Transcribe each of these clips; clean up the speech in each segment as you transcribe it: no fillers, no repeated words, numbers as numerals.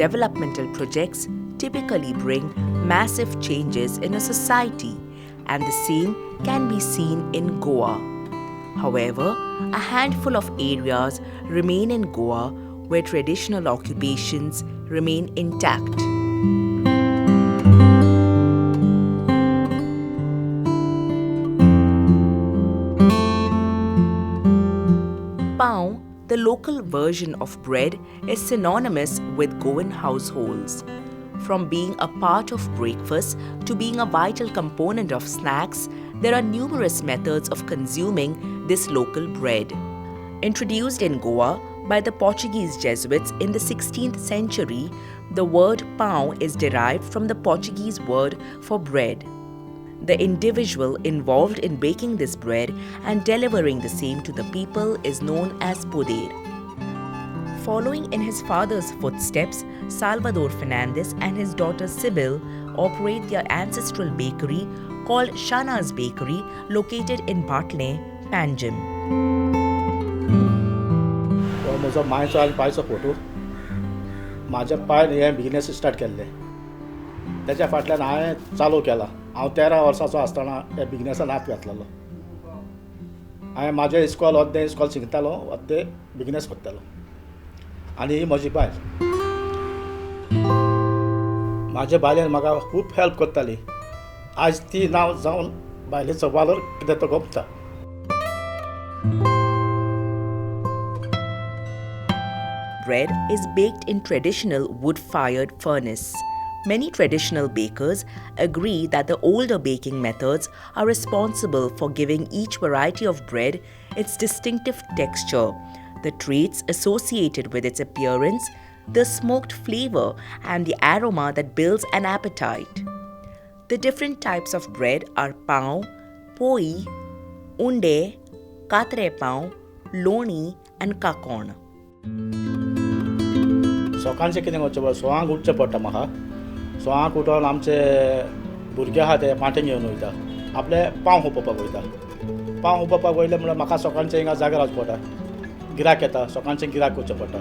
developmental projects typically bring massive changes in a society, and the same can be seen in Goa. However, a handful of areas remain in Goa where traditional occupations remain intact. Pav, the local version of bread, is synonymous with Goan households. From being a part of breakfast to being a vital component of snacks, there are numerous methods of consuming this local bread. Introduced in Goa by the Portuguese Jesuits in the 16th century, the word pão is derived from the Portuguese word for bread. The individual involved in baking this bread and delivering the same to the people is known as poder. Following in his father's footsteps, Salvador Fernandes and his daughter Sybyl operate their ancestral bakery called Shana's Bakery, located in Bhatlem, Panjim. म्हजो मायचो आनी बायचो photo म्हाज्या पायन हें business start केल्लें तेच्या फाटल्यान हांवें चालू केला. हांव 13 वर्सांचो आसतना हे बिजनेसान हात घातलेलो. हांवें म्हाजें इस्कॉल अर्दें इस्कॉल शिकतालो, अर्दें बिजनेस करतालो. आनी ही म्हजी बायल. म्हाज्या बायलेन म्हाका खूब हेल्प करताली. आज ती नांव जावन बायलेचो वालोर कितें तो गोमता. Bread is baked in traditional wood-fired furnace. Many traditional bakers agree that the older baking methods are responsible for giving each variety of bread its distinctive texture, the traits associated with its appearance, the smoked flavor, and the aroma that builds an appetite. The different types of bread are pav, poiee, unde, katre pav, loni, and kakon. सकाळचें कितें करचें पडटा, सोवांक उठचें पडटा म्हाका. सोवांक उठोन आमचे भुरगे आहा ते पाटें घेवन वयता, आपले पाव हुपोवपाक वयता. पाव हुपोवपाक वयले म्हणल्यार म्हाका सकाळचें हिंगा जाग्यार रावचें पडटा. गिरायक येता, सकाळचें गिरायक करचें पडटा.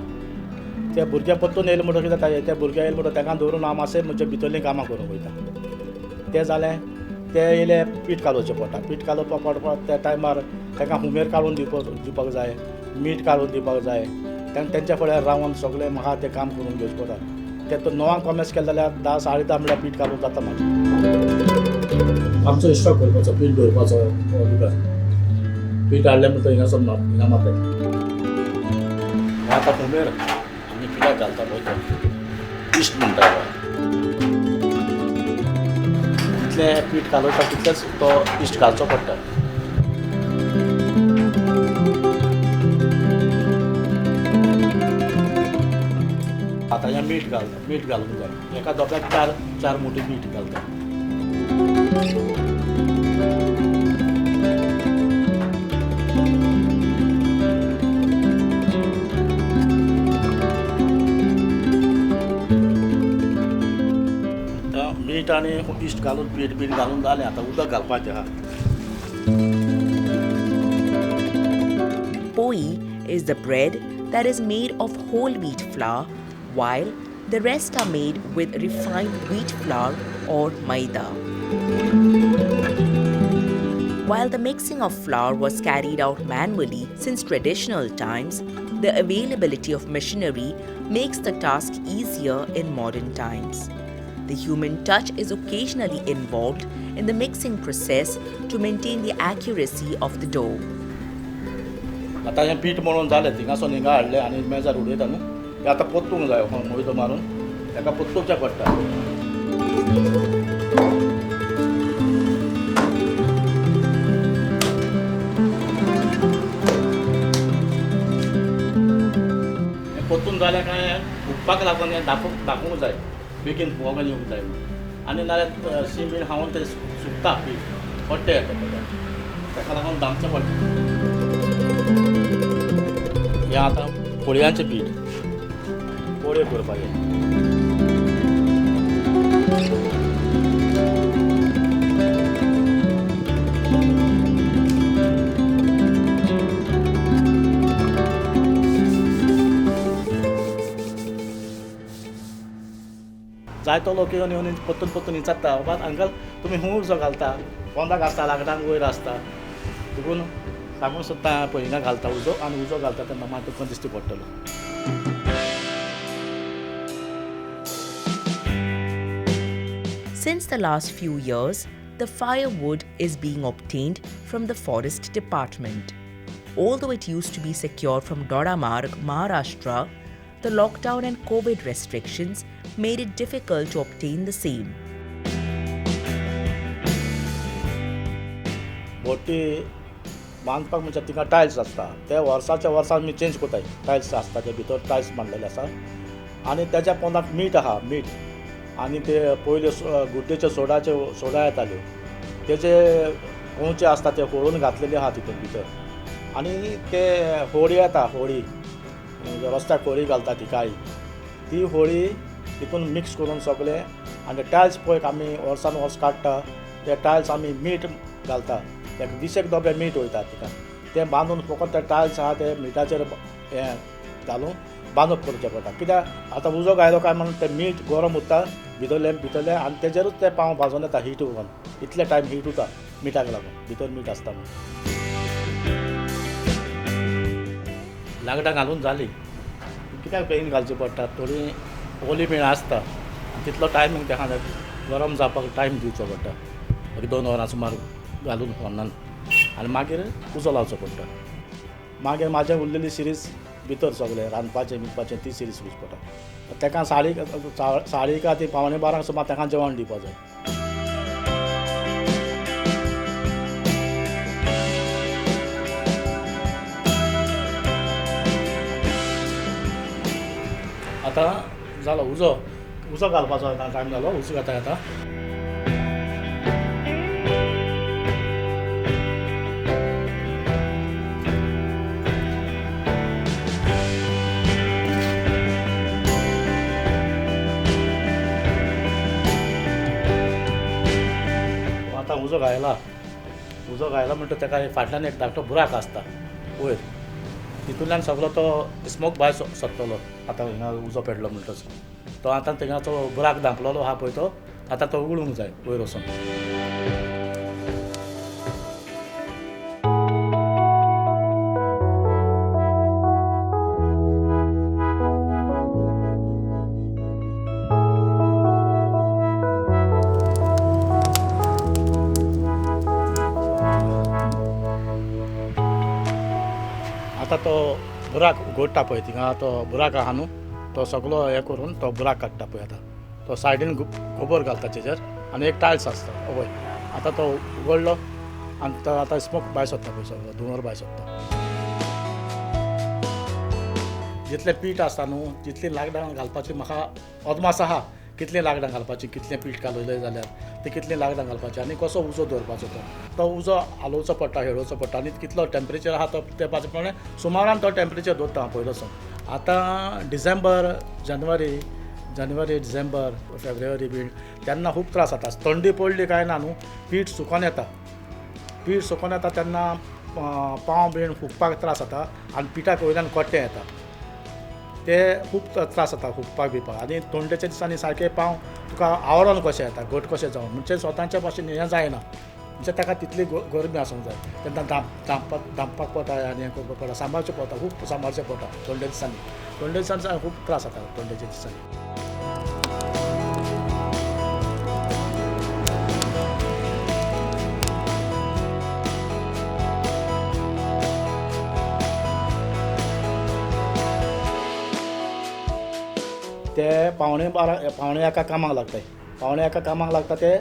ते भुरगे परतून येयले म्हणटकीर कितें जाता, ते भुरगे येयले म्हणटकीर तांकां दवरून हांव मातशें म्हजे भितरलीं कामां करूंक वयता. तें जालें, ते येयले पीठ घालोवचें पडटा. पीठ घालोवपाक पडटा त्या टायमार तांकां हुमेर काडून दिवपाक जाय, मीठ काडून दिवपाक जाय. तेंच्या फुड्यान रावन सगळें म्हाका तें काम करून घेवचें पडटा. तें तो 9 कॉमेस केलें जाल्यार 10 साडे 10 म्हणल्यार पीठ घालून जाता म्हाजें. आमचो स्टॉक करपाचो, पीठ दवरपाचो दुकान. पीठ हाडलें म्हणटा हिंगासून हिंगा मारता. आतां हुमेर आमी पिठाक घालता पळय तो इश्ट म्हणटा. कितलें पीठ घालता तितलेंच तो इश्ट घालचो पडटा. आतां हें मीठ घालूंक जाय. एका दोप्याक 4 मुठी मीठ घालता. मीठ आनी इश्ट घालून पीठ घालून जालें. आतां उदक घालपाचें आहा. Poiee is the bread that is made of whole wheat flour, while the rest are made with refined wheat flour or maida. While the mixing of flour was carried out manually since traditional times, the availability of machinery makes the task easier in modern times. The human touch is occasionally involved in the mixing process to maintain the accuracy of the dough. आतां हें पीठ मळून जालें, थिंगासून हिंगा हाडलें आनी मेजार उडयता न्हू. हें आतां पोत्तूंक जाय, मोयदो मारून ताका पोत्तूचें पडटा. हें पोत्तून जालें काय उठपाक लागून हें धापूंक जाय, बेगीन फोगान येवंक जाय. आनी नाल्यार सिमीण खावन तें सुकता पीठ, पट्टे येता पडटा. ताका लागून धांपचें पडटा. हें आतां पोळयांचें पीठ, पोळयो करपाचें. जायतो लोक येवन परतून विचारता बाबा अंकल तुमी खूंय उजो घालता पोंदाक आसता लांकडांक वयर आसता देखून सांगून सुद्दां पळय हिंगा घालता उजो आनी उजो घालता तेन्ना मागीर तुका दिश्टी पडटलो. Since the last few years, the firewood is being obtained from the Forest Department. Although it used to be secured from Dodamarg, Maharashtra, the lockdown and COVID restrictions made it difficult to obtain the same. बोटी बांदपाक म्हणजे तिका tiles आसता ते वर्साच्या वर्सान आमी change कोताय टायल्स आसता ते भितर टायल्स मांडलेले आसा आनी तेज्या पोंदाक मीठ आहा मीठ आनी ते पयले गुड्डेचे सोडा येताल्यो तेजे कोंचे आसता ते फोडून घातलेले आहा तितून भितर आनी ते होळी येता होळी रस्त्याक होळी घालता ती काळी ती होळी तितून मिक्स करून सगळे आनी टायल्स पळय आमी वर्सान वर्स काडटा ते टायल्स आमी मीठ घालता एक 20 डबे मीठ वयता तिका ते बांदून फकत ते टायल्स आहा ते मिठाचेर हें घालून बांदूप करचें पडटा कित्याक आतां उजो गायलो काय म्हणून ते मीठ गरम उरता भितरले आनी तेजेरूच ते पांव भाजून येता हीट वरून इतले टायम हीट उरता मिठाक लागून भितर मीठ आसता म्हणून लांकडां घालून जाली कित्याक बेगीन घालची पडटा थोडी ओली बीण आसता तितलो टायमींग तेका गरम जावपाक टायम दिवचो पडटा एक 2 वरां सुमार घालून फोन्नान आनी मागीर उजो लावचो पडटा मागीर म्हाजें उरलेली सिरीज भितर सगळें रांदपाचें ती सिरीज यूज पडटा तेका साडी का ती 11:15 सुमार तेका जेवण दिवपा जाय. आतां जालो उजो घालपाचो टायम जालो उजो घालता आतां उजो घायला म्हणटा तेका फाटल्यान एक धाकटो बुराक आसता वयर तितूंतल्यान सगळो तो स्मोक भायर सरतलो आतां हिंगा उजो पेटलो म्हणटच तो आतां थिंगा तो बुराक धांपलेलो आहा पळय तो आतां तो उगडूंक जाय वयर वचून. आतां तो बुराक उगडटा पळय थिंगा तो बुराक आहा न्हू तो सगळो हें करून तो बुराक काडटा पळय आतां तो सायडीन गोबर घालता तेजेर आनी एक टायल्स आसता वयर आतां तो उगडलो आनी तो आतां स्मोक भायर सरता पळय सगळो धुंवर भायर सरता. जितलें पीठ आसता न्हू जितलीं लांकडां घालपाची म्हाका अदमास आहा कितलीं लांकडां घालपाचीं कितलें पीठ घालयलें जाल्यार ते कितलीं लांकडां घालपाचें आनी कसो उजो दवरपाचो तो उजो हालोवचो पडटा हेळोवचो पडटा आनी कितलो टेम्परेचर आहा तो तेपाचे प्रमाणे सुमारान तो टेम्परेचर दवरता हांव पयलोसून आतां जानेवारी डिसेंबर फेब्रुवारी बीन तेन्ना खूब त्रास जाता थंडी पडली काय ना न्हू पीठ सुकोन येता तेन्ना पांव बीन फुगपाक त्रास जाता आनी पिठाक वयल्यान कोट्टें येता ते खूब त्रास जाता फुगपाक बिपाक आनी थंडेच्या दिसांनी सारके पांव तुका आवरण कशें येता घट कशें जावन म्हणजे स्वताच्या भाशेन हें जायना म्हणजे ताका तितली गरमी आसूंक जाय तेन्ना धांपपाक पडटा आनी हें करपाक पडटा सांबाळचें पडटा खूब सांबाळचें पडटा थंडे दिसांनी खूब त्रास जाता थंडेच्या दिसांनी. ते पावणे एका कामाक लागता ते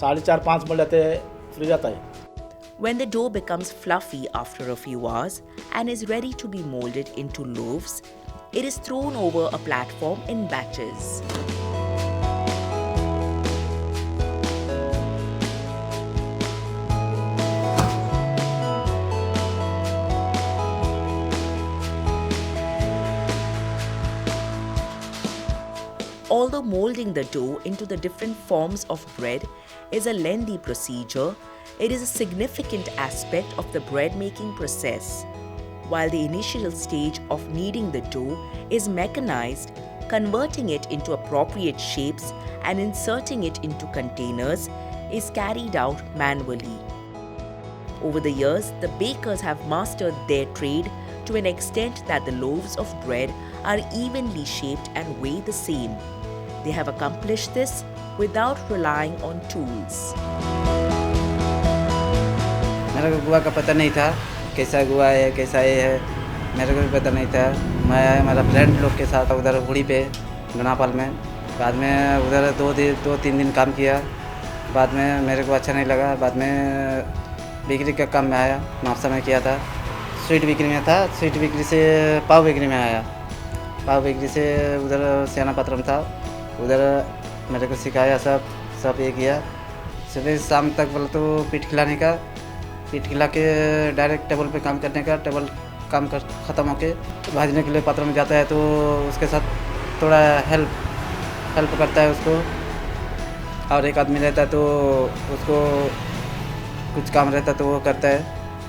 4:30-5 म्हणल्यार ते फ्री जाताय. When the dough becomes fluffy after a few hours and is ready to be molded into loaves, it is thrown over a platform in batches. Although molding the dough into the different forms of bread is a lengthy procedure, it is a significant aspect of the bread making process. While the initial stage of kneading the dough is mechanized, converting it into appropriate shapes and inserting it into containers is carried out manually. Over the years, the bakers have mastered their trade to an extent that the loaves of bread are evenly shaped and weigh the same. They have accomplished this without relying on tools. मेरे को गुआ का पता नहीं था, कैसा गुआ है, कैसा ये है, मेरे को भी पता नहीं था। मैं मेरा फ्रेंड लोग के साथ उधर हुड़ी पे गनापाल में, बाद में उधर 2-3 दिन काम किया, बाद में मेरे को अच्छा नहीं लगा, बाद में बेकरी का काम में आया, नाश्ता में किया था, स्वीट बेकरी में था, स्वीट बेकरी से पाव बेकरी में आया, पाव बेकरी से उधर सेना पत्रम था, उधर मेरे को सिखाया सब ये किया। सुबह शाम तक बोला तो पीठ खिलाने का, पीठ खिला के डायरेक्ट टेबल पे काम करने का, टेबल काम कर ख़त्म होके भाजने के लिए पात्र में जाता है तो उसके साथ थोड़ा हेल्प करता है उसको, और एक आदमी रहता है तो उसको कुछ काम रहता है तो वो करता है,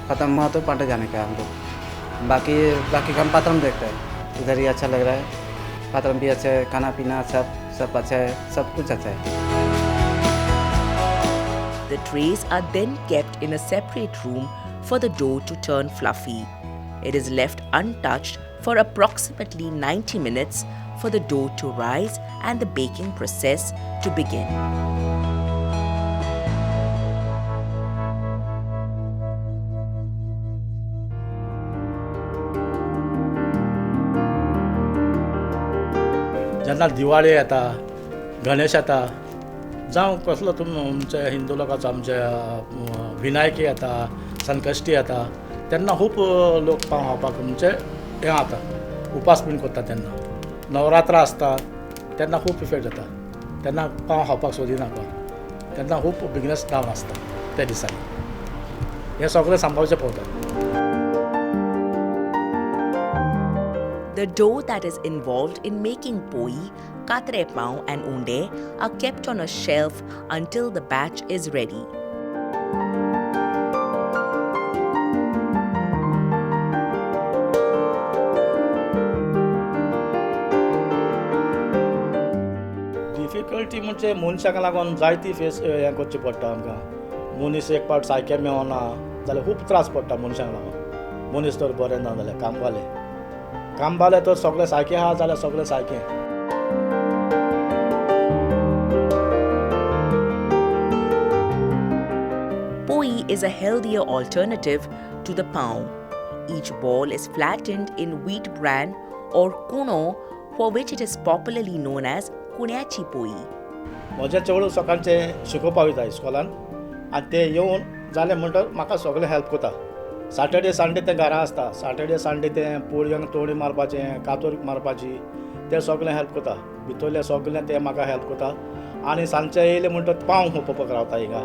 ख़त्म हुआ तो पाटे जाने का हमको। बाकी काम पात्र में देखता है, उधर ही अच्छा लग रहा है, पात्र भी अच्छा है, खाना पीना सब अच्छा है, सब कुछ अच्छा है। The trays are then kept in a separate room for the dough to turn fluffy. It is left untouched for approximately 90 minutes for the dough to rise and the baking process to begin. जेन्ना दिवाळी येता, गणेश येता, जावं कसलो तुमचे हिंदू लोकांचो आमचे विनायकी येता, संकश्टी येता, तेन्ना खूब लोक पाव खावपाक म्हणजे हें जाता, उपास बीन करता तेन्ना। नवरात्रा आसता तेन्ना खूब इफेक्ट जाता, तेन्ना पाव खावपाक सोदिनाका, तेन्ना खूब बिजनस डावन आसता त्या दिसांनी। हें सगळें सांबाळचें पडटा। The dough that is involved in making poiee, katre pao and unde are kept on a shelf until the batch is ready. Difficulty म्हणजे मनशाक लागून जायती फेस हें करची पडटा आमकां। मनीस एक पावट सारकें मेळना जाल्यार खूब त्रास पडटा मनशाक लागून। मनीस तर बरें ना जाल्यार काम बाले तर सगळें सारकें आहा जाल्यार सगळें सारकें। Poiee is a healthier alternative to the pao. Each ball is flattened in wheat bran or kuno, for which it is popularly known as कुण्याची पोई। म्हजें चेडूं सकाळचें शिकोवपाक वयता इस्कॉलान, आनी ते येवन जालें म्हणटच म्हाका सगळें हेल्प करता। सॅटर्डे संडे ते घरा आसता, सॅटर्डे संडे ते पोळयांक तोणी मारपाचें, कातोरीक मारपाची, ते सगळें हेल्प करता। भितरलें सगळें ते म्हाका हेल्प करता, आनी सांजचे येयले म्हणटच पाव खावपाक रावता हिंगा।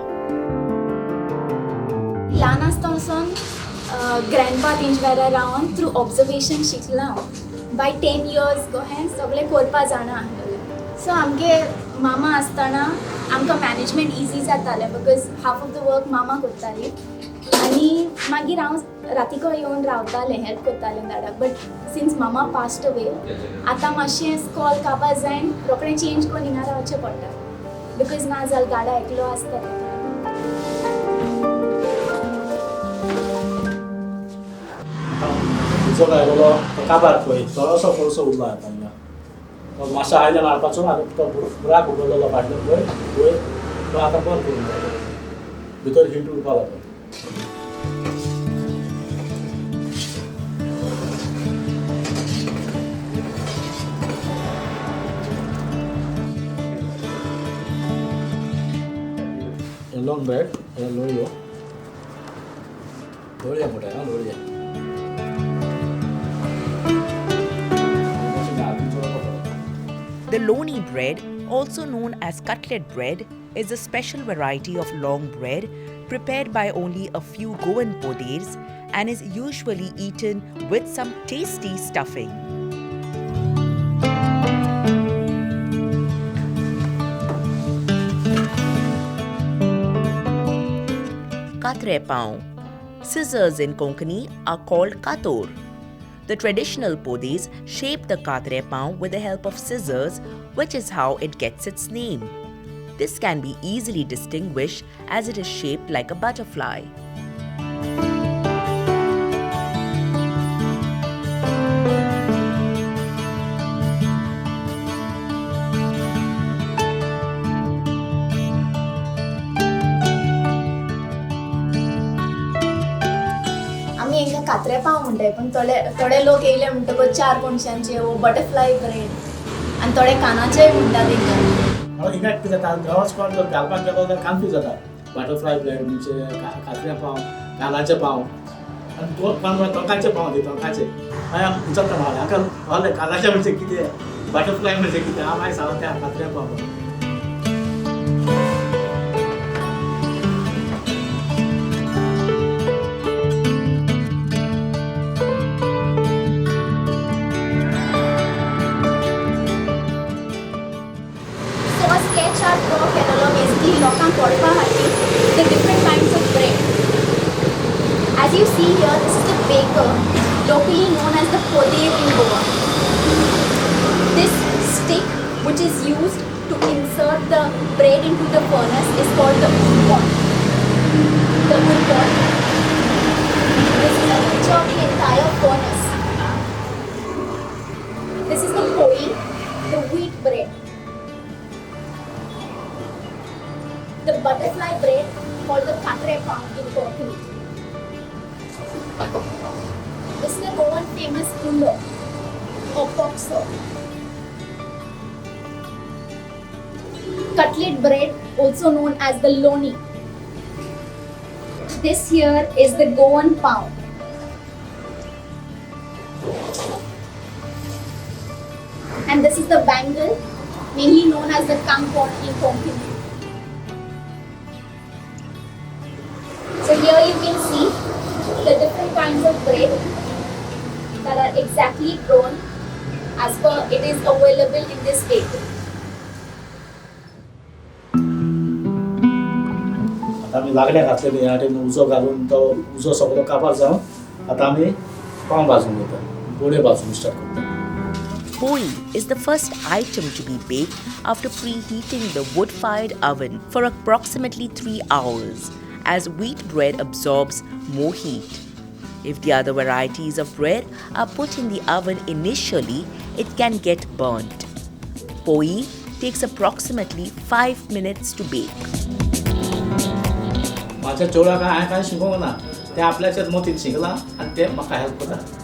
ल्हान आसतना ग्रँडपा तेंचे वांगडा रावन थ्रू ऑब्जर्वेशन शिकलां। बाय 10 years गोहें सगळें करपा जाणा आहलोलें। सो आमगे मामा आसतना आमकां मॅनेजमेंट इजी जातालें, because half of the work मामा करताली, आनी मागीर हांव रातिको येवन रावतालें, हेल्प करतालें दाडाक। बट सिन्स मामा पास्ट अवे, आतां मातशें स्कॉल काबार जायन रोखडें चेंज करून हिंगा रावचें पडटा, बिकॉज ना जाल्यार दाडा एकलो आसता तेका। जो लागलो तो काबार पळय, थोडोसो कोळसो उरलो आतां हिंगा। तो मातसो आयल्यान हाडपाचो, आनी तो बुराक उडयलो फाटल्यान पळय, तो आतां बंद करून भितर हीट उरपा लागलो। लॉंग ब्रेड, लोळयो मोठ्या लोळया। The Loni bread, also known as cutlet bread, is a special variety of long bread prepared by only a few Goan poderes and is usually eaten with some tasty stuffing. Katre pao. Scissors in Konkani are called kator. The traditional Poies shape the katre pav with the help of scissors, which is how it gets its name. This can be easily distinguished as it is shaped like a butterfly. आम्ही हांगा कात्रे पाव म्हणटाय पण थोडे लोक येयले म्हणटकच 4 कोणशांचे वो butterfly bread आनी थोडे कानाचे म्हणटा तेंकां. हिंगा कितें जाता गांवांच कोण जर घालपाक गेलो जाल्यार कन्फ्यूज जाता. बटरफ्लाय ब्रेड म्हणजे कात्रे पाव, कानाचे पाव आनी तो कोण तोंकाचे पाव दी तोंकाचे. मागीर आमी विचारता म्हाका कळ्ळें कानाचे म्हणजे कितें, बटरफ्लाय म्हणजे कितें. हांव मागीर सांगलें त्या कात्रे पाव. लोकांक पडपा खातीर the different kinds of bread. As you see here, this is the baker, locally known as the Poiee in Goa. This stick, which is used to insert the bread into the furnace, is called the Untold. The Untold. This is a picture of the entire furnace. This is the Poiee, the wheat bread. The butterfly bread called the katre pav in Poiee. This is the Goan famous ulo or poxo. Cutlet bread, also known as the loni. This here is the Goan pav. And this is the bangle, mainly known as the kampot in Poiee. So here you can see the different kinds of bread that are exactly grown as per it is available in this bakery. आता आमी लागड्या घातलेली ह्या time उजो घालून तो उजो सगळो काबार जावन आता आमी पाव भाजून घेता, गोडे भाजून स्टार्ट करता. Poiee is the first item to be baked after preheating the wood-fired oven for approximately 3 hours, as wheat bread absorbs more heat. If the other varieties of bread are put in the oven initially, it can get burnt. Poiee takes approximately 5 minutes to bake. माझ्या चेडवाक हांवें कांय शिकोवंक ना, तें आपल्याच्याच मोतीन शिकलां आनी तें म्हाका हेल्प करता.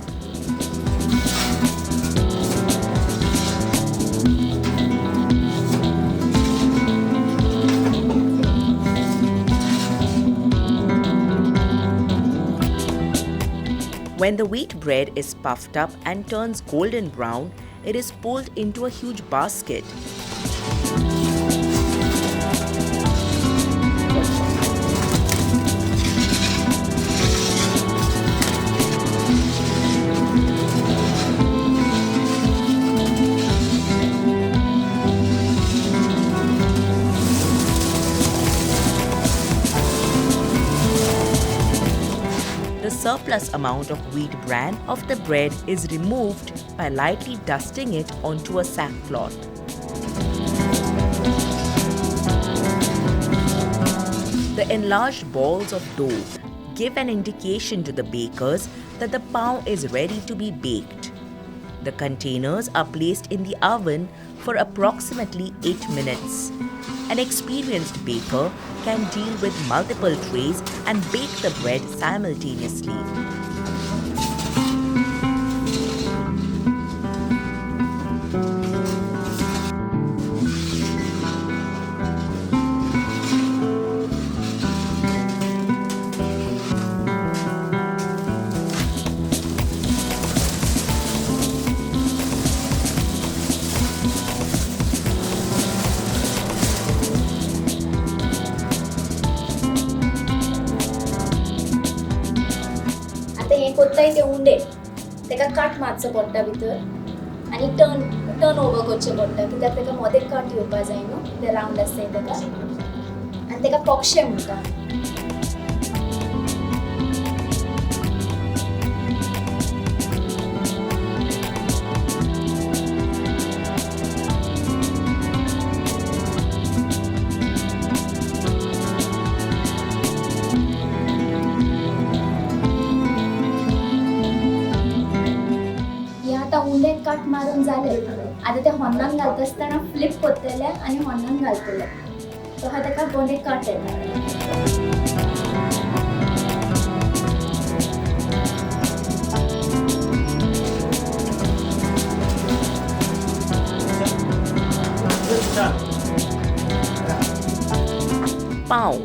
When the wheat bread is puffed up and turns golden brown, it is pulled into a huge basket. The surplus amount of wheat bran of the bread is removed by lightly dusting it onto a sackcloth. The enlarged balls of dough give an indication to the bakers that the pav is ready to be baked. The containers are placed in the oven for approximately 8 minutes. An experienced baker can deal with multiple trays and bake the bread simultaneously. कोत्ताय ते उंडे तेका cut मारचो पडटा भितर आनी turn over करचें पडटा कित्याक तेका मदें कट येवपा जाय न्हू ते रावंड आसताय तेका आनी तेका पोक्षे म्हणटा. घालताले आतां ते होन्नान घालता आसतना फ्लिप करतले आनी होन्नान घालतले सो हा ताका बोंडे कट येता. Pow,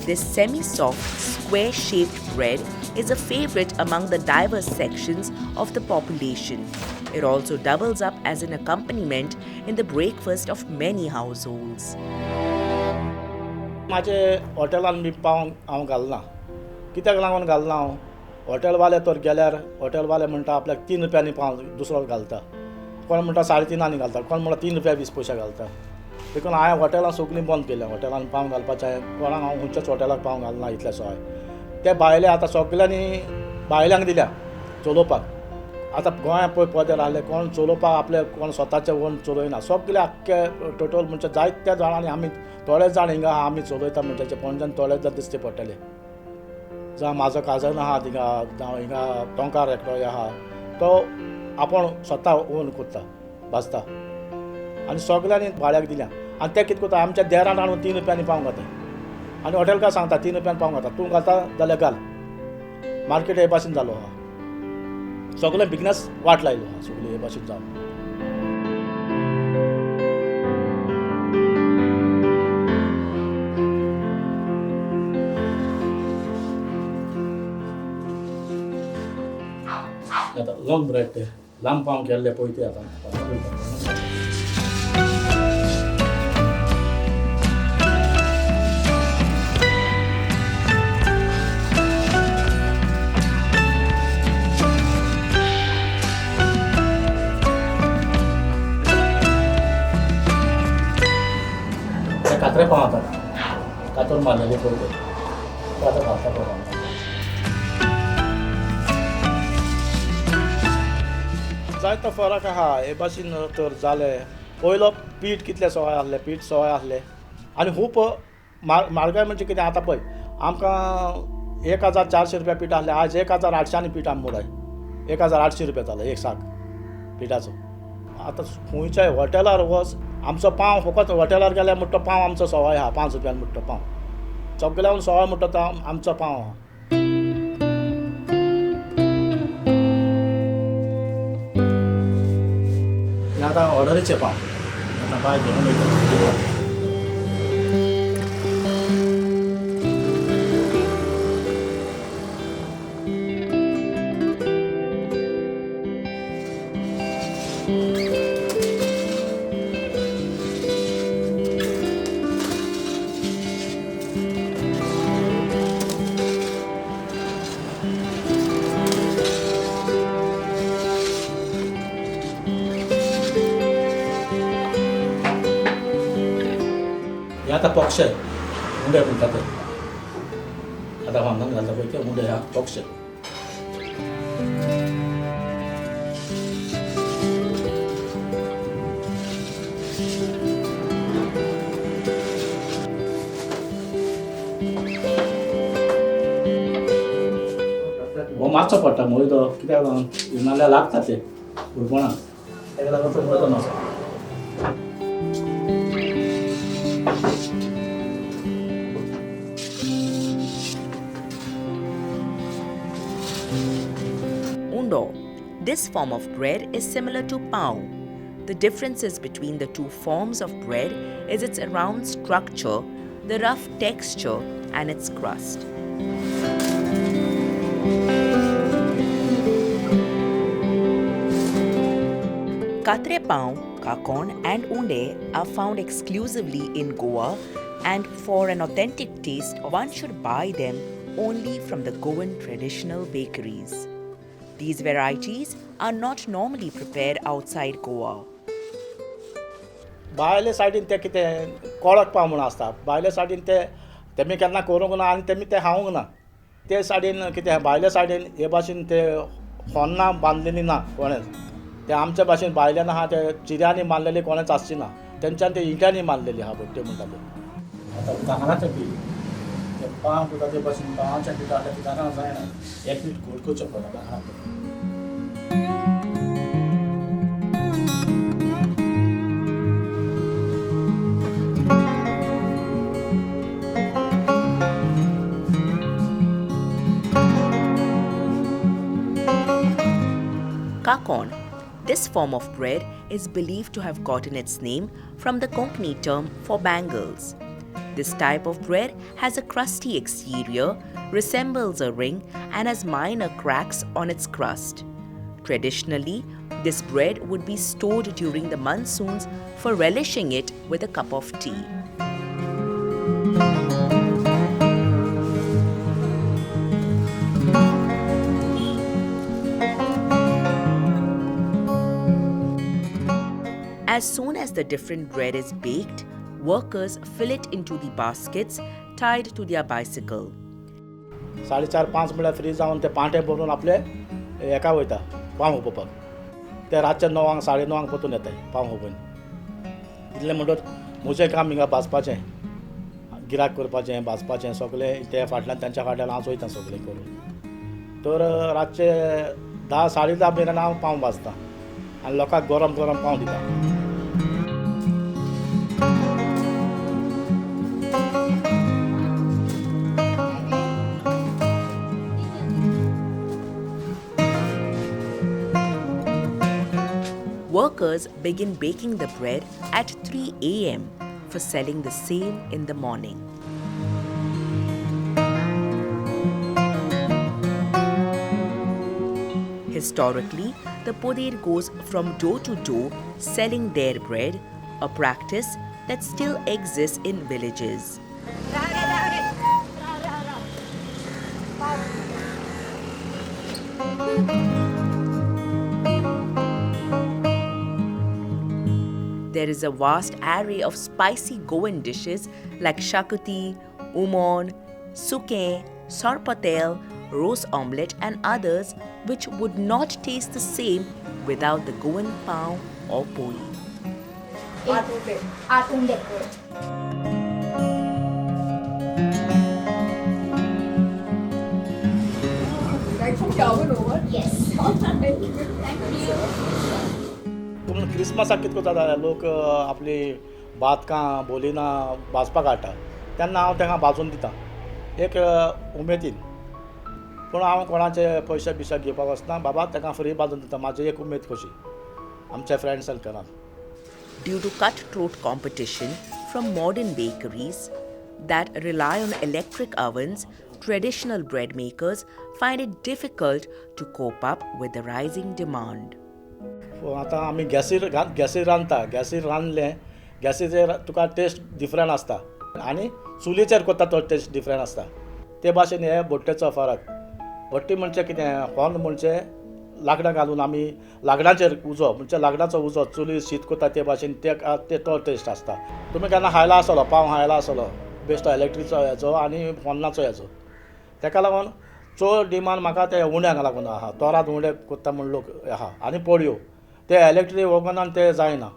this semi-soft, square-shaped bread is a favorite among the diverse sections of the population. It also doubles up as an accompaniment in the breakfast of many households. माझे हॉटेलान बी पाव हांव घालना कित्याक लागून घालना हांव हॉटेलवाले तर गेल्यार हॉटेलवाले म्हणटा आपल्याक 3 रुपयांनी पाव दुसरो घालता कोण म्हणटा 3.5 घालता कोण म्हणटा 3 रुपया 20 पयशे घालता देखून हांवें हॉटेलां सगळीं बंद केल्या हॉटेलान पाव घालपाचें कोणाक हांव खंयच्याच हॉटेलाक पाव घालना इतले सोय ते भायले आतां सगल्यांनी भायल्यांक दिल्या चलोवपाक आतां गोंया पळय पदर आहले कोण चलोवपाक आपले कोण स्वताचे ओन चलयना सगळे आख्खे टोटल म्हणजे जायत्या जाणांनी आमी थोडे जाण हिंगा आमी चलयता म्हणजे पणजेन थोडे जर दिसचे पडटले जावं म्हाजो काजन आहा थिंगा जावं हिंगा टोंकार एकटोय आहा तो आपूण स्वता ओन करता भाजता आनी सगल्यांनी भाड्याक दिल्या आनी ते कितें करता आमच्या देरान हाडून 3 रुपयांनी पाव घालता आनी हॉटेलकार सांगता 3 रुपयान पाव घालता तूं घालता जाल्यार घाल मार्केट हे भाशेन जालो आहा सगळे बिजनस वाट लायलो आहा सगळे हे भाशेन जावन आता लॉंग ब्रेड ते लांब पाव केल्ले पळय ते आतां कात्रे पाव आता कातून बांदलेले पळय ते आतां घालता पळय जायतो फरक आहा हे भाशेन तर जाले पयलो पीठ कितले सवाय आहले पीठ सवाय आहले आनी खूब म्हारगाय म्हणजे कितें आतां पळय आमकां 1400 रुपया पीठ आहले आज 1800 पीठ आमी मोडाय 1800 रुपया जालो एक साक पिठाचो आतां खंयच्याय हॉटेलार वच आमचो पाव फकत हॉटेलार गेल्यार म्हणटा पाव आमचो सवाय आहा 5 रुपयान म्हणटा पाव सगळ्यांक सवाय म्हणटा तो आमचो पाव आहा आता ऑर्डरीचे पाव आता बाय घेऊन वयता हे आता पक्ष मुंडे म्हणटा ते आता भांगण घालता पळय ते मुंडे हा पक्ष हो मातसो पडटा मोयदो कित्याक नाल्यार लागता ते उरपणाक तेका लागून तो मोयदो नासता This form of bread is similar to pao. The differences between the two forms of bread is its round structure, the rough texture, and its crust. Katre pao, kakon, and unde are found exclusively in Goa, and for an authentic taste, one should buy them only from the Goan traditional bakeries. These varieties are not normally prepared outside Goa. भायले सायडीन ते कितें कोळक पाव म्हूण आसता भायले सायडीन ते तेमी केन्ना करूंक ना आनी तेमी ते खावंक ना ते सायडीन कितें भायले सायडीन हे भाशेन ते होन्नां बांदलेलीं ना कोणेच ते आमचे भाशेन भायल्यान आहा ते चिऱ्यांनी बांदलेली कोणेच आसची ना तेंच्यान ते इट्यांनी बांदलेली आहा भट्टे म्हणटा ते आतां तांदळाचें पीठ ते पाव तुका ते भाशेन पावांचें पीठ आसलें की तांदळां जायना एक पीठ घोट करचें पडटा This form of bread is believed to have gotten its name from the Konkani term for bangles. This type of bread has a crusty exterior, resembles a ring, and has minor cracks on its crust. Traditionally, this bread would be stored during the monsoons for relishing it with a cup of tea. As soon as the different bread is baked, workers fill it into the baskets tied to their bicycle. 4:30 म्हळ्यार free जावन ते पांटे भरून आपले एका वयता पांव हुपोवपाक. ते रातचे 9 9:30 परतून येताय पांव हुपोवन. इतलें म्हणटच म्हजें काम हिंगा भाजपाचें, गिराक करपाचें, भाजपाचें सगळें ते फाटल्यान तांच्या फाटल्यान हांव वयतां सगळें करून. तर रातचे 10 10:30 मेरेन हांव पांव भाजतां आनी लोकांक गरम गरम पांव दितां. Workers begin baking the bread at 3 a.m. for selling the same in the morning. Historically, the Poiee goes from door to door selling their bread, a practice that still exists in villages. There is a vast array of spicy Goan dishes like shakuti, umon, suke, sorpatel, rose omelette and others which would not taste the same without the Goan pav or poiee. Yes. Thank you. पूण क्रिस्मसाक कितें करता लोक आपली भातकां बोलिना भाजपाक हाडटा तेन्ना हांव तांकां भाजून दितां एक उमेदीन. पूण हांव कोणाचे पयशे बिशे घेवपाक वचना, बाबा ताका फ्री भाजून दिता, म्हाजी एक उमेद कशी आमच्या friend सर्कलान. Due to cutthroat competition from modern bakeries that rely on electric ovens, traditional bread makers find it difficult to cope up with the rising demand. आतां आमी गॅसीर रांदता, गॅसीर रांदलें, गॅसीचेर तुका टेस्ट डिफरंट आसता आनी चुलीचेर करता तो टेस्ट डिफरंट आसता. ते भाशेन हे भट्टेचो फरक. भट्टी म्हणजे कितें, होन म्हणजे लाकडां घालून आमी लाकडांचेर उजो म्हणजे लाकडाचो उजो चुलीर शीत करता ते भाशेन ते तो टेस्ट आसता. तुमी केन्ना खायला आसलो पाव खायला आसलो बेश्टो इलेक्ट्रीचो हेचो आनी फोन्नाचो हेचो. ताका लागून चड डिमांड म्हाका ते उंड्यांक लागून आहा. तोरात उंडे करता म्हूण लोक आहा आनी पोळयो ते इलेक्ट्रीक वोगनान ते जायना.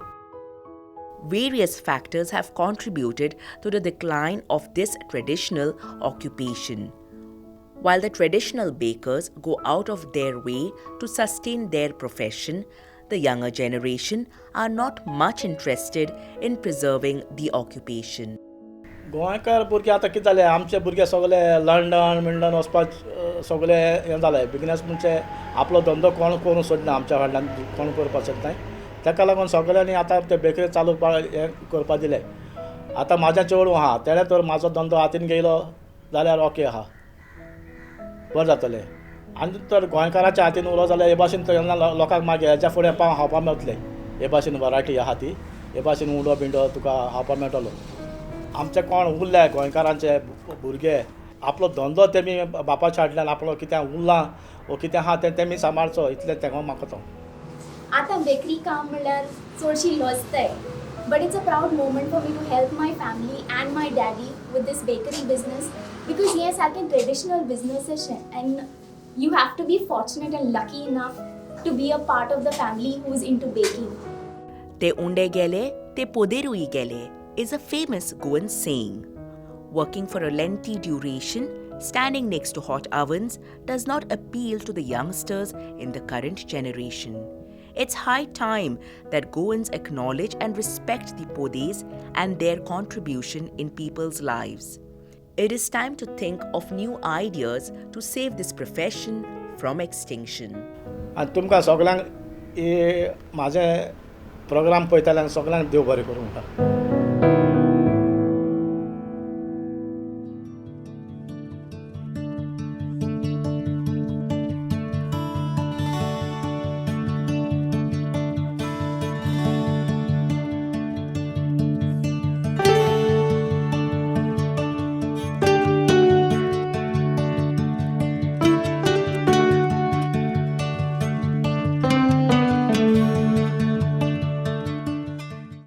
Various factors have contributed to the decline of this traditional occupation. While the traditional bakers go out of their way to sustain their profession, the younger generation are not much interested in preserving the occupation. गोंयकार भुरगे आतां कितें जालें, आमचे भुरगे सगळे London वचपाक सगळे हें जालें. बिजनेस म्हणजे आपलो धंदो कोण करूंक सोदना, आमच्या फाटल्यान कोण करपाक सोदनाय. ताका लागून सगळ्यांनी आतां ते बेकरी चालू हें करपाक दिलें. आतां म्हाजें चेडूं आहा, तेणें तर म्हाजो धंदो हातीन घेयलो जाल्यार ओके आहा, बरें जातलें. आनी तर गोंयकाराच्या हातीन उरलो जाल्यार हे भाशेन तेन्ना लोकांक मागीर हेच्या फुडें पाव खावपाक मेळटलें. हे भाशेन वरायटी आहा ती, हे भाशेन उंडो बिंडो तुका खावपाक मेळटलो. आमचे कोण उरले गोंयकारांचे भुरगे आपलो धंदो तेमी बापाच्या फाटल्यान आपलो कितें उरलां वो कितें आहा तें तेमी सांबाळचो, इतलें तेंको म्हाका तो. आतां बेकरी काम म्हणल्यार चडशी लजताय, but it's a proud moment for me to help my family and my daddy with this bakery business because हे सारकें ट्रेडिशनल बिझनेस अशें and you have to be fortunate and lucky enough to be a part of the family who is into baking. Te unde gele, te poderui gele is a famous Goan saying. Working for a lengthy duration, standing next to hot ovens does not appeal to the youngsters in the current generation. It's high time that Goans acknowledge and respect the Poies and their contribution in people's lives. It is time to think of new ideas to save this profession from extinction. आनी तुमकां सगळ्यांक हे म्हाजें programme पळयताल्यान सगळ्यांक देव बरें करूं म्हणटा.